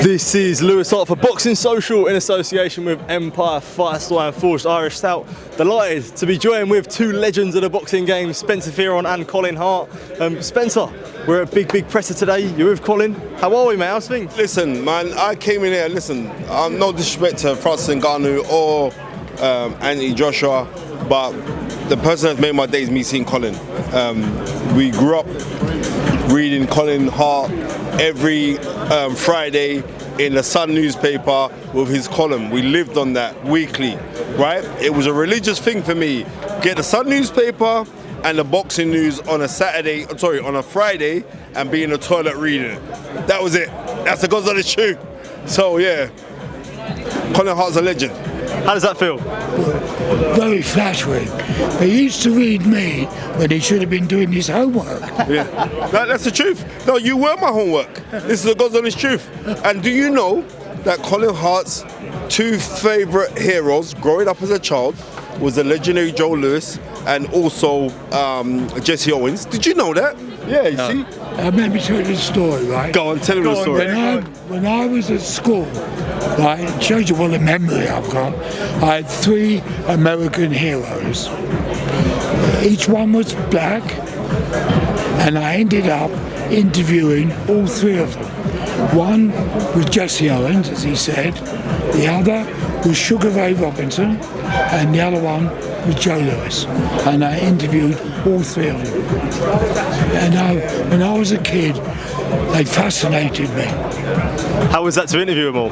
This is Lewis Hart for Boxing Social in association with Empire Fight Store and Forged Irish Stout. Delighted to be joined with two legends of the boxing game, Spencer Fearon and Colin Hart. Spencer, we're at Big Presser today. You're with Colin. How are we, mate? How's things? Listen, man, I came in here, no disrespect to Francis Ngannou or Anthony Joshua, but the person that's made my day is me seeing Colin. We grew up reading Colin Hart every Friday in the Sun newspaper with his column. We lived on that weekly, right? It was a religious thing for me. Get the Sun newspaper and the boxing news on a Friday, and be in the toilet reading it. That was it. That's the God's honest truth. So yeah, Colin Hart's a legend. How does that feel? Very flattering. He used to read me when he should have been doing his homework. Yeah, that's the truth. No, you were my homework. This is the God's honest truth. And do you know that Colin Hart's two favourite heroes growing up as a child was the legendary Joe Louis and also Jesse Owens? Did you know that? Yeah, you see? Let me tell you the story, right? Go on, tell him the story. When I was at school, right, it shows you what a memory I've got. I had three American heroes. Each one was black, and I ended up interviewing all three of them. One was Jesse Owens, as he said. The other was Sugar Ray Robinson, and the other one was Joe Louis. And I interviewed all three of them. And when I was a kid, they fascinated me. How was that to interview them all?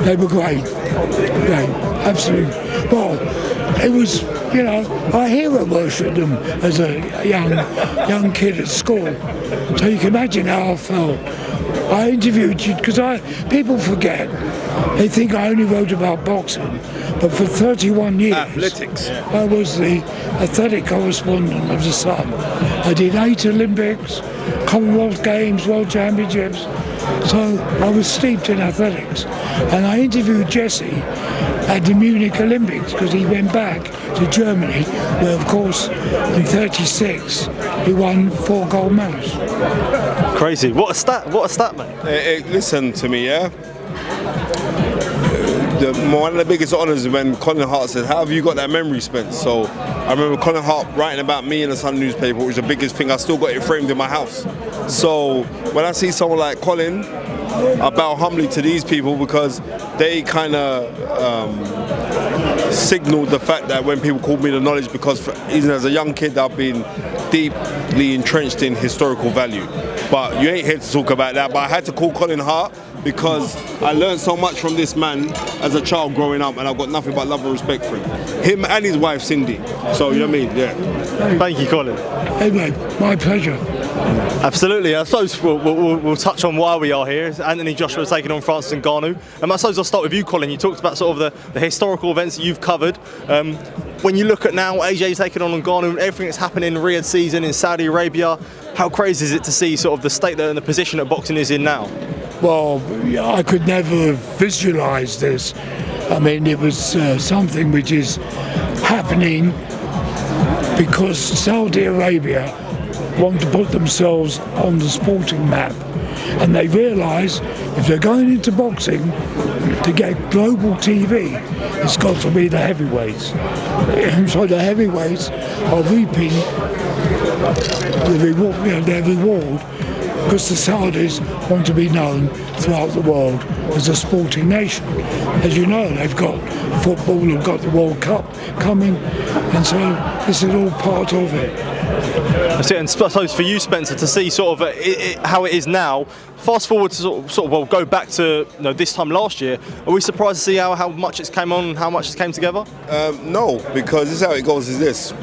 They were great, absolutely. Well, it was, I hero worshipped them as a young kid at school. So you can imagine how I felt. I interviewed you because people forget. They think I only wrote about boxing, but for 31 years, athletics. I was the athletic correspondent of the Sun. I did 8 Olympics, Commonwealth Games, World Championships. So I was steeped in athletics. And I interviewed Jesse at the Munich Olympics because he went back to Germany, where of course in '36 he won 4 gold medals. Crazy. What a stat, mate. Listen to me, yeah? One of the biggest honours is when Colin Hart said, "How have you got that memory, Spence?" So I remember Colin Hart writing about me in the Sun newspaper, which was the biggest thing. I still got it framed in my house. So when I see someone like Colin, I bow humbly to these people because they kind of signaled the fact that when people called me the knowledge, because even as a young kid I've been deeply entrenched in historical value. But you ain't here to talk about that. But I had to call Colin Hart because I learned so much from this man as a child growing up, and I've got nothing but love and respect for him and his wife Cindy. So you know what I mean? Yeah. Thank you, Colin. Hey mate, my pleasure. Absolutely. I suppose we'll touch on why we are here. Anthony Joshua taking on Francis Ngannou. I suppose I'll start with you, Colin. You talked about sort of the historical events that you've covered. When you look at now, AJ taking on Ngannou, everything that's happening in Riyadh season in Saudi Arabia, how crazy is it to see sort of the state and the position that boxing is in now? Well, I could never visualise this. I mean, it was something which is happening because Saudi Arabia want to put themselves on the sporting map, and they realise if they're going into boxing to get global TV, it's got to be the heavyweights. So the heavyweights are reaping their reward because the Saudis want to be known throughout the world as a sporting nation. As you know, they've got football, they've got the World Cup coming, and so this is all part of it. That's it. And I suppose for you, Spencer, to see sort of how it is now, fast forward to go back to this time last year, are we surprised to see how much it's came on and how much it came together? No, because this is how it goes, is this.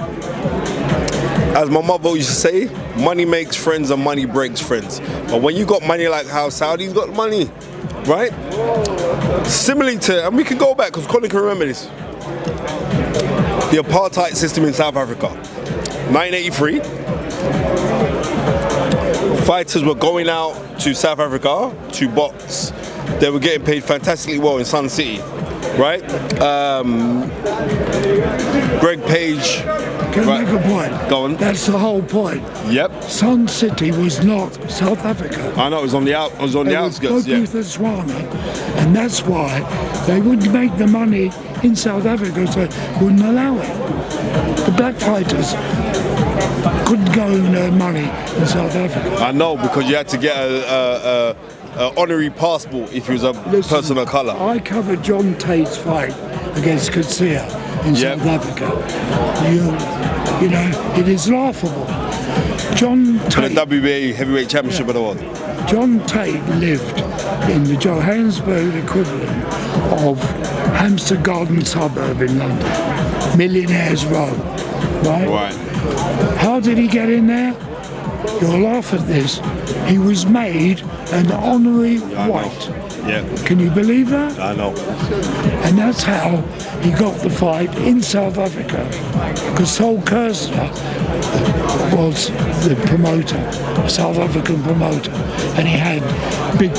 As my mother used to say, money makes friends and money breaks friends. But when you got money like how Saudi's got money, right? Similarly to, and we can go back because Colin can remember this, the apartheid system in South Africa. 1983, fighters were going out to South Africa to box. They were getting paid fantastically well in Sun City. right? Greg Page. Can I make a point? Go on. That's the whole point. Yep. Sun City was not South Africa. I know, it was on the outskirts. It was Botswana, and that's why they wouldn't make the money in South Africa, so they wouldn't allow it. The black fighters couldn't go and earn money in South Africa. I know, because you had to get a honorary passport if you was a person of colour. I covered John Tate's fight against Coetzee in South Africa. You know, it is laughable. John For the Tate, WBA heavyweight championship of the world. John Tate lived in the Johannesburg equivalent of Hampstead Garden suburb in London, Millionaires Row, right? Right. How did he get in there? You'll laugh at this. He was made an honorary white. Yeah. Can you believe that? I know. And that's how he got the fight in South Africa. Because Sol Kersner was the promoter, a South African promoter, and he had big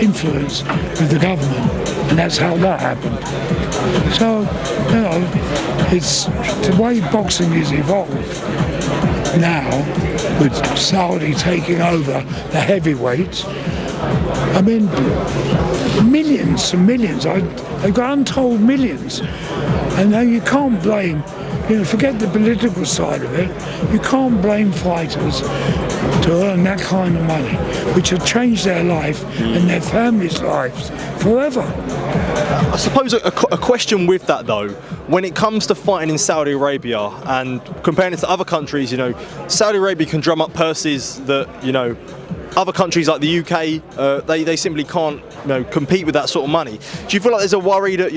influence with the government, and that's how that happened. So, you know, it's the way boxing is evolved now, with Saudi taking over the heavyweights. I mean, millions and millions. They've got untold millions. And now you can't blame, forget the political side of it, you can't blame fighters to earn that kind of money, which have changed their life and their families' lives forever. I suppose a question with that though, when it comes to fighting in Saudi Arabia and comparing it to other countries, Saudi Arabia can drum up purses that, other countries like the UK, they simply can't compete with that sort of money. Do you feel like there's a worry that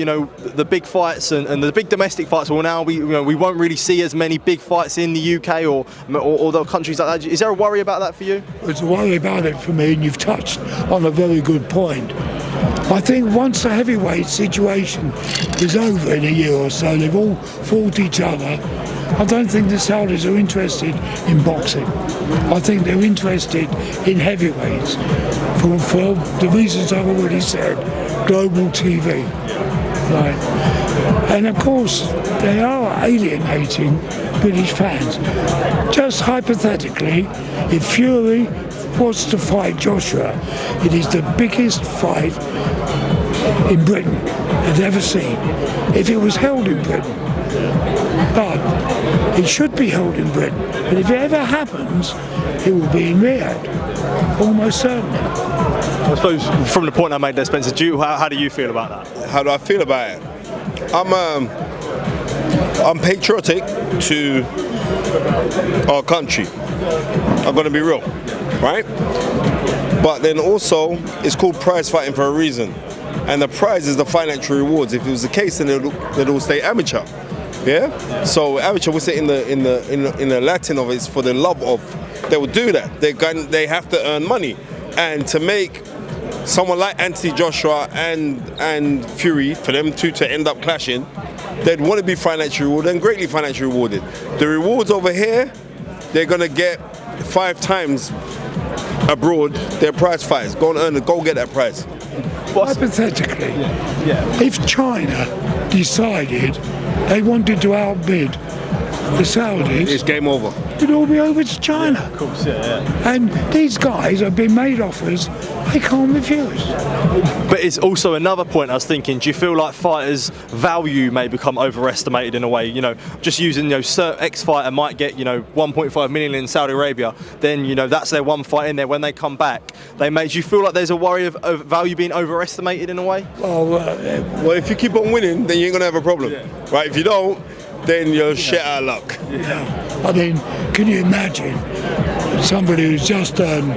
the big fights and the big domestic fights will now be, we won't really see as many big fights in the UK or the countries like that? Is there a worry about that for you? There's a worry about it for me, and you've touched on a very good point. I think once the heavyweight situation is over in a year or so, they've all fought each other. I don't think the Saudis are interested in boxing. I think they're interested in heavyweights for the reasons I've already said, global TV. Right. And of course, they are alienating British fans. Just hypothetically, if Fury was to fight Joshua, it is the biggest fight in Britain I've ever seen. If it was held in Britain. But it should be held in Britain. But if it ever happens, it will be in Riyadh, almost certainly. I suppose from the point I made there, Spencer, how do you feel about that? How do I feel about it? I'm patriotic to our country. I'm going to be real, right? But then also, it's called prize fighting for a reason. And the prize is the financial rewards. If it was the case, then they'd all stay amateur. Yeah. So amateur, we say in the Latin of it, is for the love of. They will do that. They have to earn money, and to make someone like Anthony Joshua and Fury, for them two to end up clashing, they'd want to be financially rewarded and greatly financially rewarded. The rewards over here, they're gonna get 5 times abroad their prize fights. Go and earn it. Go get that prize. Hypothetically, if China decided they wanted to outbid the Saudis, It's game over. it'd all be over to China. Of course, yeah. And these guys have been made offers they can't refuse. But it's also another point I was thinking, do you feel like fighters' value may become overestimated in a way? Just using, X fighter might get, 1.5 million in Saudi Arabia, then, that's their one fight in there. When they come back, do you feel like there's a worry of value being overestimated in a way? Well, if you keep on winning, then you ain't gonna have a problem, right? If you don't, then you're shit out of luck. I mean, can you imagine somebody who's just earned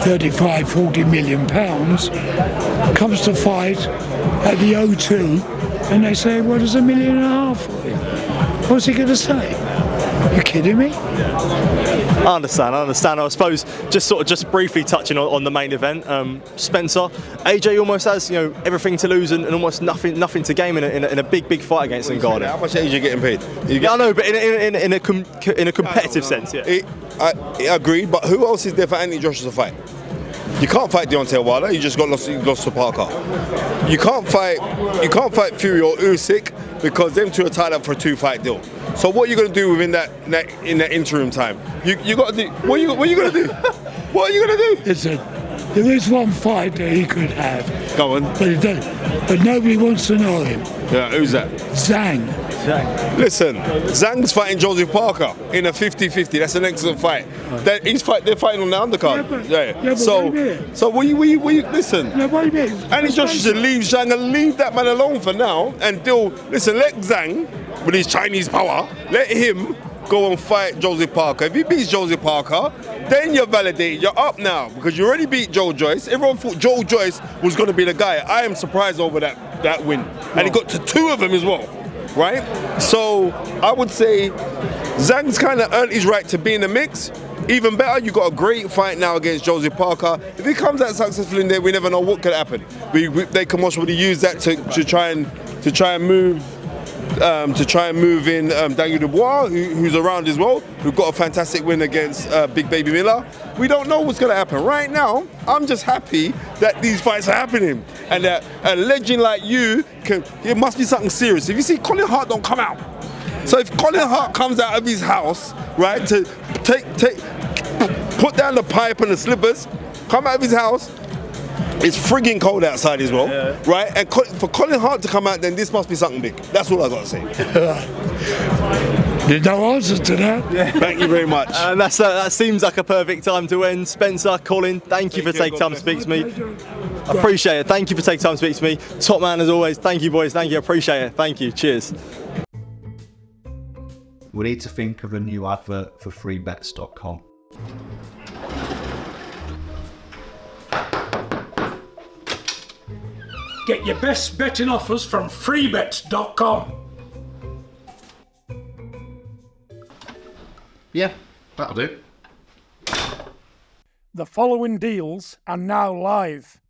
35, 40 million pounds comes to fight at the O2 and they say, well, there's $1.5 million for you. What's he going to say? You kidding me? I understand. I suppose just briefly touching on the main event, Spencer, AJ almost has everything to lose and almost nothing to gain in a big fight against Ngannou. How much AJ getting paid? I know, but in a competitive sense, yeah. I agree, but who else is there for Anthony Joshua to fight? You can't fight Deontay Wilder. You just lost to Parker. You can't fight Fury or Usyk because them two are tied up for a 2-fight deal. So what are you going to do within that interim time? You got to do. What are you going to do? What are you going to do? Listen, there is one fight that he could have. Go on. But nobody wants to know him. Yeah, who's that? Zhang. Listen, Zhang's fighting Joseph Parker in a 50-50. That's an excellent fight. They're fighting on the undercard. Yeah. So what you listen? Yeah, what do you mean? Andy Joshua should leave Zhang and leave that man alone for now and listen, let Zhang, with his Chinese power, let him go and fight Joseph Parker. If he beats Joseph Parker, then you're validated. You're up now because you already beat Joe Joyce. Everyone thought Joe Joyce was going to be the guy. I am surprised over that win. And he got to 2 of them as well. Right? So I would say Zhang's kind of earned his right to be in the mix. Even better, you got a great fight now against Joseph Parker. If he comes out successful in there, we never know what could happen. They can possibly use that to try and move in Daniel Dubois, who's around as well, who got a fantastic win against Big Baby Miller. We don't know what's going to happen. Right now, I'm just happy that these fights are happening and that a legend like you it must be something serious. If you see Colin Hart don't come out. So if Colin Hart comes out of his house, right, to put down the pipe and the slippers, come out of his house, it's frigging cold outside as well, right? And for Colin Hart to come out, then this must be something big. That's all I got to say. There's no answer to that. Yeah. Thank you very much. And that seems like a perfect time to end. Spencer, Colin, thank you for taking time to speak to me. I appreciate it. Thank you for taking time to speak to me. Top man as always. Thank you, boys. Thank you. I appreciate it. Thank you. Cheers. We need to think of a new advert for freebets.com. Get your best betting offers from freebets.com. Yeah, that'll do. The following deals are now live.